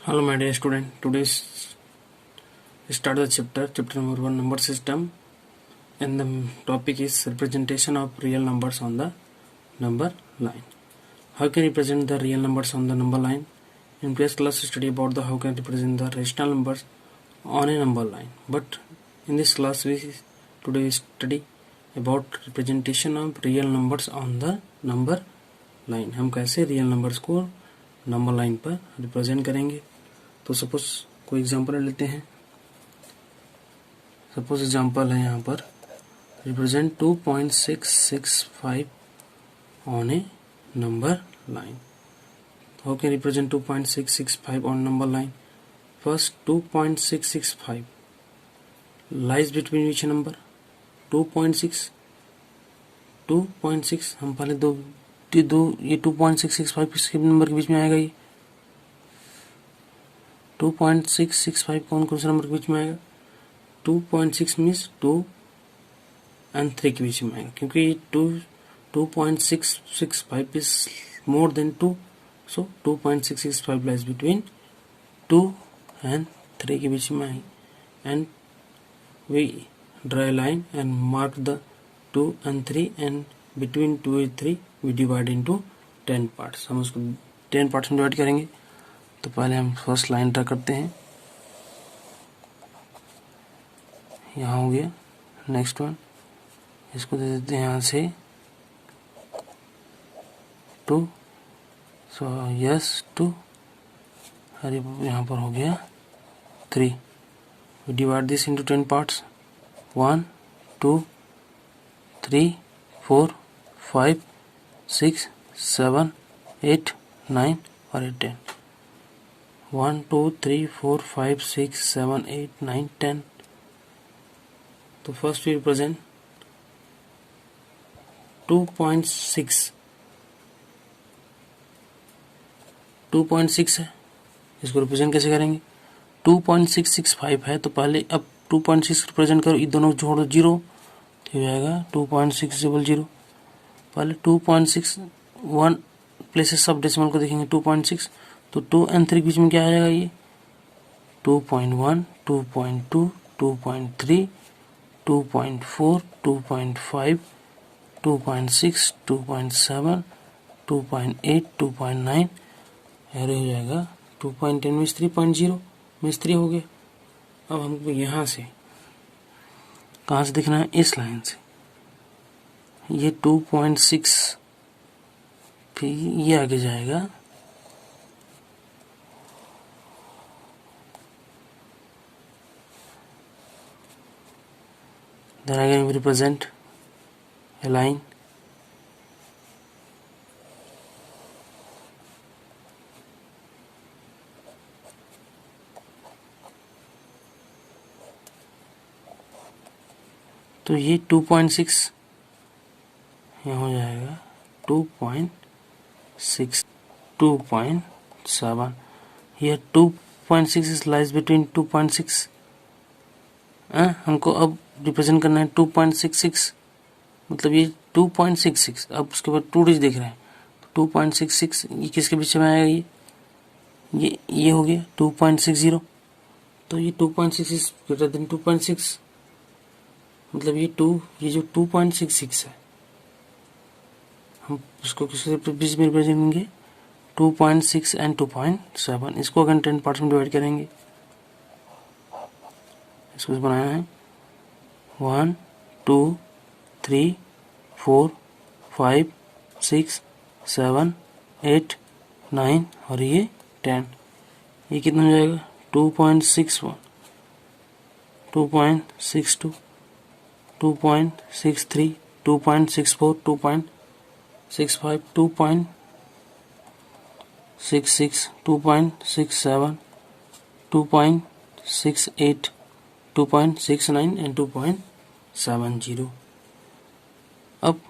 Hello my dear student, today start the chapter number 1, number system, and the topic is representation of real numbers on the number line. How can represent the real numbers on the number line? In previous class study about the how can represent the rational numbers on a number line, but in this class we today study about representation of real numbers on the number line. हम कैसे real numbers को number line पर represent करेंगे. तो suppose कोई example लेते हैं. Suppose example है यहाँ पर represent 2.665 on A number line. How can represent 2.665 on number line? First 2.665 lies between which number? 2.6 हम पहले दो ये 2.665 किसके नंबर के बीच में आएगा? ये 2.665 कौन से नंबर के बीच में आएगा? 2.6 मीन्स 2 and 3 के बीच में आएगा, क्योंकि 2.665 is more than 2, so 2.665 lies between 2 and 3 के बीच में आएगी. And we draw line and mark the 2 and 3 and between 2 and 3 we divide into 10 parts. हम उसको 10 पार्ट्स में डिवाइड करेंगे. तो पहले हम फर्स्ट लाइन ड्रा करते हैं. यहाँ हो गया. नेक्स्ट वन इसको दे देते हैं यहाँ से 2, सो यस 2. अरे यहाँ पर हो गया 3. we divide this into 10 parts. 1 2 3 4 5 6 7 8 9 और 10. 1 2 3 4 5 6 7 8 9 10. तो फर्स्ट वी रिप्रेजेंट 2.6 है. इसको रिप्रेजेंट कैसे करेंगे? 2.665 है तो पहले अब 2.6 रिप्रेजेंट करो, ये दोनों जोड़ो 0 तो ये आएगा 2.600. पहले 2.61 प्लेसेस सब डेसिमल को देखेंगे 2.6, तो 2 and 3 के बीच में क्या आ जाएगा? ये 2.1 2.2 2.3 2.4 2.5 2.6 2.7 2.8 2.9 ऐरे हो जाएगा 2.10 मीन्स 3.0 मीन्स 3 हो गया. अब हमको यहाँ से कहाँ से देखना है? इस लाइन से. ये 2.6 फिर ये आगे जाएगा then again we represent a line. तो ये 2.6 यहाँ हो जाएगा 2.6 2.7. ये 2.6 इज लाइज बिटवीन 2.6. हमको अब रिप्रेजेंट करना है 2.66, मतलब ये 2.66. अब उसके बाद 2 डिजिट देख रहे हैं 2.66. ये किसके बीच में आएगा? ये हो गया 2.60. तो ये 2.6 इज ग्रेटर देन 2.6, मतलब ये जो 2.66 है हम उसको किसके बीच में रिप्रेजेंट करेंगे? 2.6 and 2.7. इसको अगर 10 पार्ट्स में डिवाइड करेंगे. इसको बनाना है 1 2 3 4 5 6 7 8 9 और ये 10. ये कितना हो जाएगा? 2.61 2.62 2.63 2.64 2.65 2.66 2.67 2.68 2.69 and 2.70. अब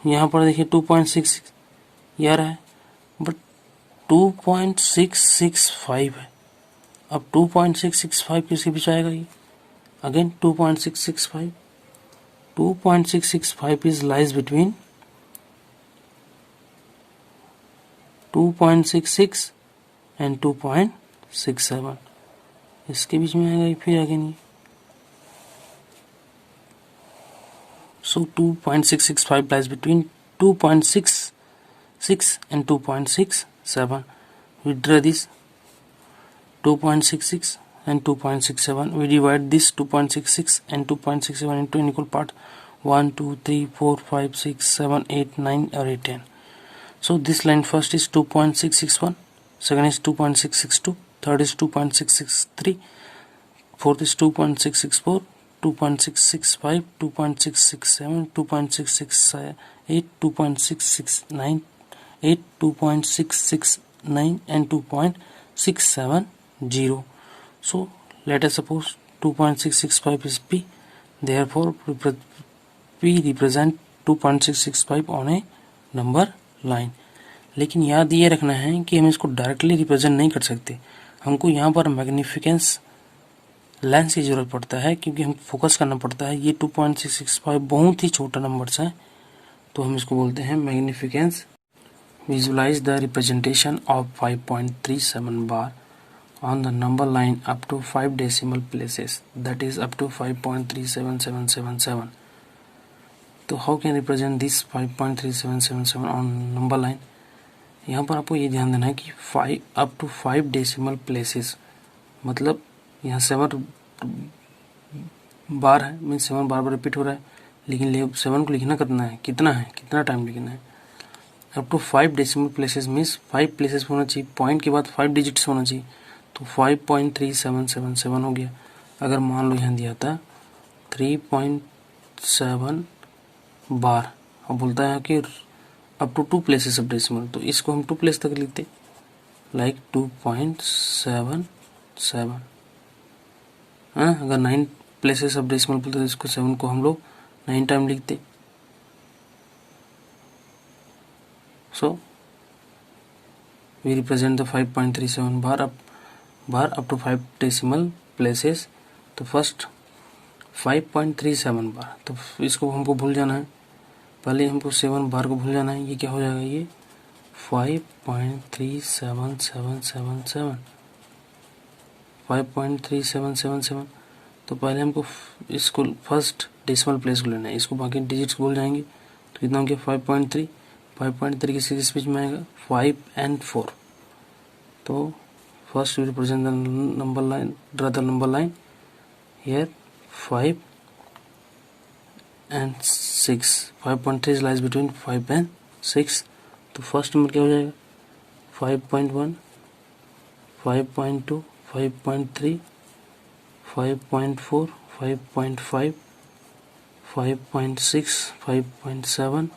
यहाँ पर देखिए 2.6 ये आ रहा है, बट 2.665 है. अब 2.665 किसके बीच आएगा? ये again 2.665. 2.665 is lies between 2.66 and 2.7. 6.7 इसके बीच में आएगा, फिर आगे नहीं। So 2.665 lies between 2.66 and 2.67. We draw this 2.66 and 2.67. We divide this 2.66 and 2.67 into an equal part 1, 2, 3, 4, 5, 6, 7, 8, 9 or 8, 10. So this line first is 2.661, second is 2.662, third is 2.663, fourth is 2.664, 2.665, 2.667, 2.668, 2.669, 2.669 and 2.670. So let us suppose 2.665 is P. Therefore P represent 2.665 on a number line. लेकिन याद ये रखना है कि हम इसको directly represent नहीं कर सकते, हमको यहाँ पर मैग्निफिकेंस लेंस की जरूरत पड़ता है, क्योंकि हम फोकस करना पड़ता है। ये 2.665 बहुत ही छोटा नंबर्स है, तो हम इसको बोलते हैं magnificence. Visualize the representation of 5.37 bar on the number line up to 5 decimal places, that is up to 5.37777। तो how can represent this 5.3777 on number line. यहाँ पर आपको ये ध्यान देना है कि 5 अप टू 5 डेसिमल प्लेसेस, मतलब यहाँ 7 बार है, मीन 7 बार रिपीट हो रहा है, लेकिन 7 को लिखना कितना है, कितना टाइम लिखना है। Up to 5 decimal places means 5 places होना चाहिए, पॉइंट के बाद 5 डिजिट्स होना चाहिए, तो 5.3777 हो गया। अगर मान लो यहाँ दिया था 3.7 बार, अब बोलता है कि up to 2 places of decimal, तो इसको हम 2 प्लेस तक लिखते, लाइक 2.77। अगर 9 प्लेसेस ऑफ डेसिमल बोलते तो इसको 7 को हम लोग 9 टाइम लिखते। So we represent the 5.37 bar up to 5 decimal places. तो फर्स्ट 5.37 बार, तो इसको हमको भूल जाना है, पहले हमको 7 बार को भूल जाना है। ये क्या हो जाएगा, ये 5.37777 5.3777। तो पहले हमको इसको फर्स्ट डेसिमल प्लेस को लेना है, इसको बाकी डिजिट्स भूल जाएंगे, तो कितना हो गया 5.3 के सीरीज बीच में आएगा 5 and 4। तो first we represent the number line, draw the number line here 5 and 6। 5.3 lies between 5 and 6। तो फर्स्ट नंबर क्या हो जाएगा 5.1, 5.2, 5.3, 5.4, 5.5, 5.6, 5.7,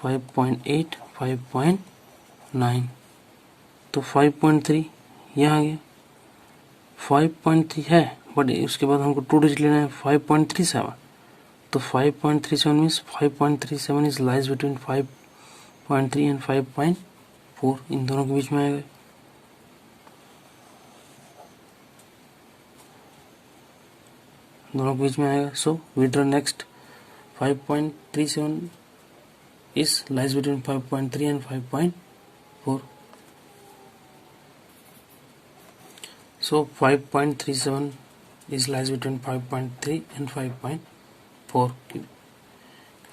5.8, 5.9। तो 5.3 यहाँ आ गया, 5.3 है बट उसके बाद हमको 2 डिजिट लेना है 5.37। तो 5.37 means 5.37 is lies between 5.3 and 5.4, इन दोनों के बीच में आएगा। दोनों के बीच में आएगा। So we draw next 5.37 is lies between 5.3 and 5.4। So 5.37 is lies between 5.3 and 5.4.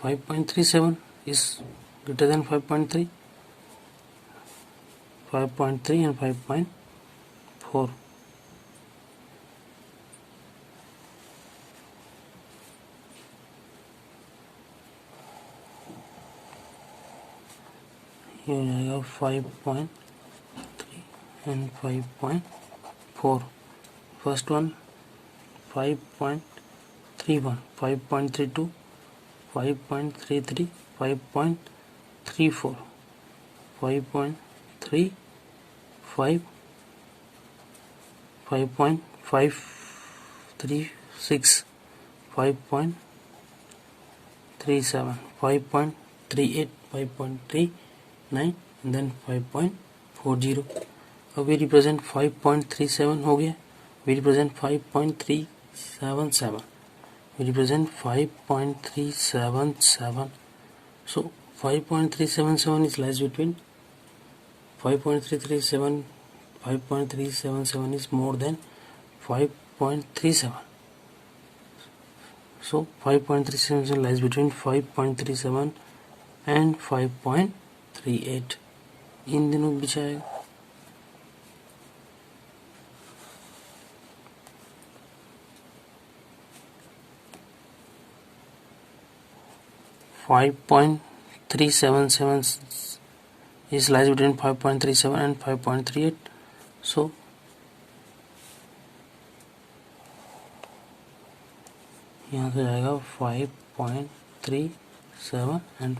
5.37 is greater than 5.3, 5.3 and 5.4. ये हो जाएगा 5.3 and 5.4। First one 5.31, 5.32, 5.33, 5.34, 5.35, 5.536, 5.37, 5.38, 5.39 and then 5.40। अब we represent 5.37 हो गया, we represent 5.377, we represent 5.377। so 5.377 is lies between 5.337, 5.377 is more than 5.37. So 5.37 lies between 5.37 and 5.38. इन दोनों के बीच आएगा. .377 is lies between 5.37 and 5.38. So यहाँ से जाएगा 5.37 and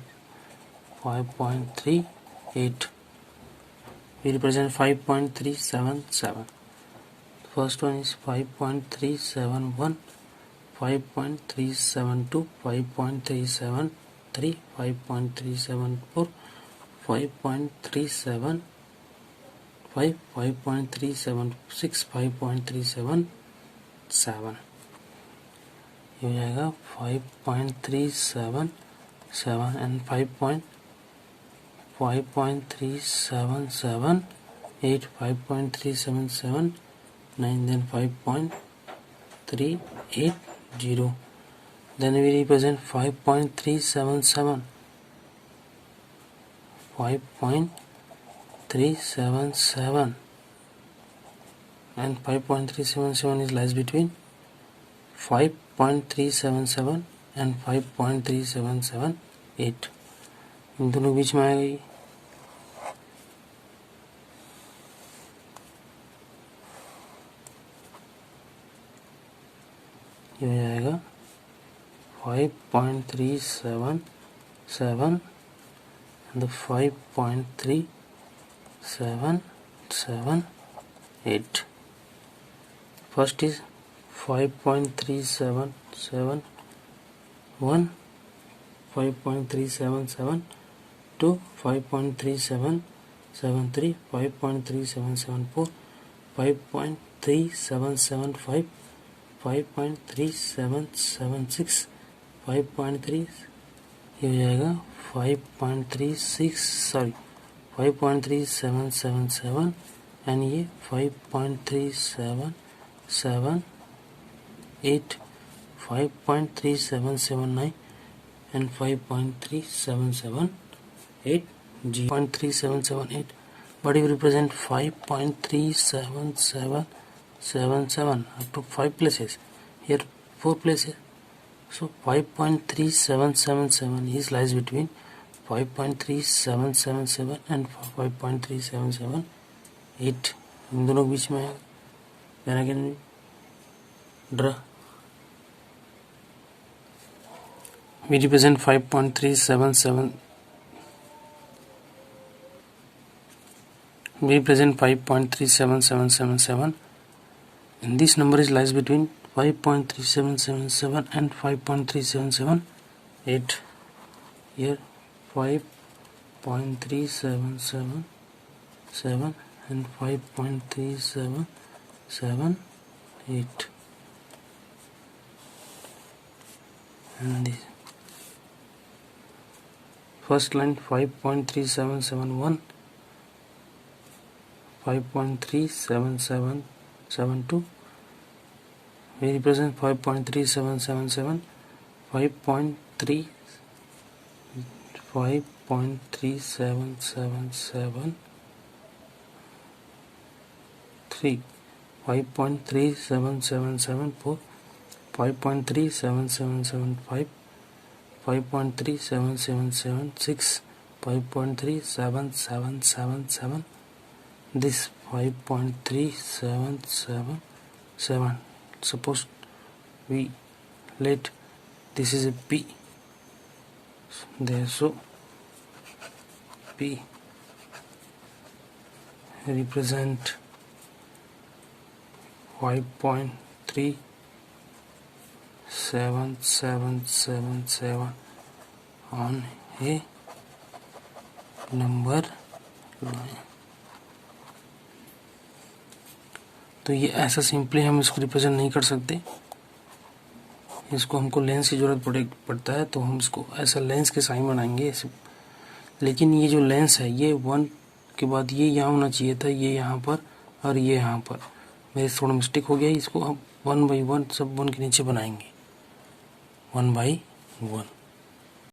5.38. We represent 5.377. First one is 5.371, 5.372, 5.373, 5.374, 5.375, 5.376, 5.377. ये हो जाएगा 5.377 and 5.377, 8, 5.377, 9, then 5.380. Then we represent 5.377, 5.377, and 5.377 is lies between 5.377 and 5.3778. इन दोनों के बीच में आएगा ये. ये हो जाएगा 5.377 and 5.37778. First is 5.377 1, 5.377 2, 5.3773, 5.3774, 5.3775, 5.3776, 5.3. ये हो जाएगा 5.3777 and ये 5.3778, 5.3779 and 5.37780. 0.3778, but you represent 5.37777 up to 5 places. Here 4 places. So 5.3777 is lies between 5.3777 and 5.37778. इन दोनों के बीच में है. Then again draw. We represent 5.377. We represent 5.37777, and this number is lies between 5.3777 and 5.37778. Here 5.377 and 5.37778, and this first line 5.3771, 5.37772. We represent 5.3777, 5.3777 3, 5.3777 4, 5.3777 5.3777 6, 5.3777. This 5.377. Suppose we let this is a P there, so P represent 5.3777 on a number line. तो ये ऐसा simply हम इसको represent नहीं कर सकते, इसको हमको लेंस की जरूरत पड़ता है, तो हम इसको ऐसा लेंस के साइन बनाएंगे. लेकिन ये जो लेंस है ये 1 के बाद ये यहाँ होना चाहिए था, ये यहाँ पर और ये यहाँ पर मेरे थोड़ा मिस्टेक हो गया, इसको हम 1/1 सब 1 के नीचे बनाएंगे, 1/1।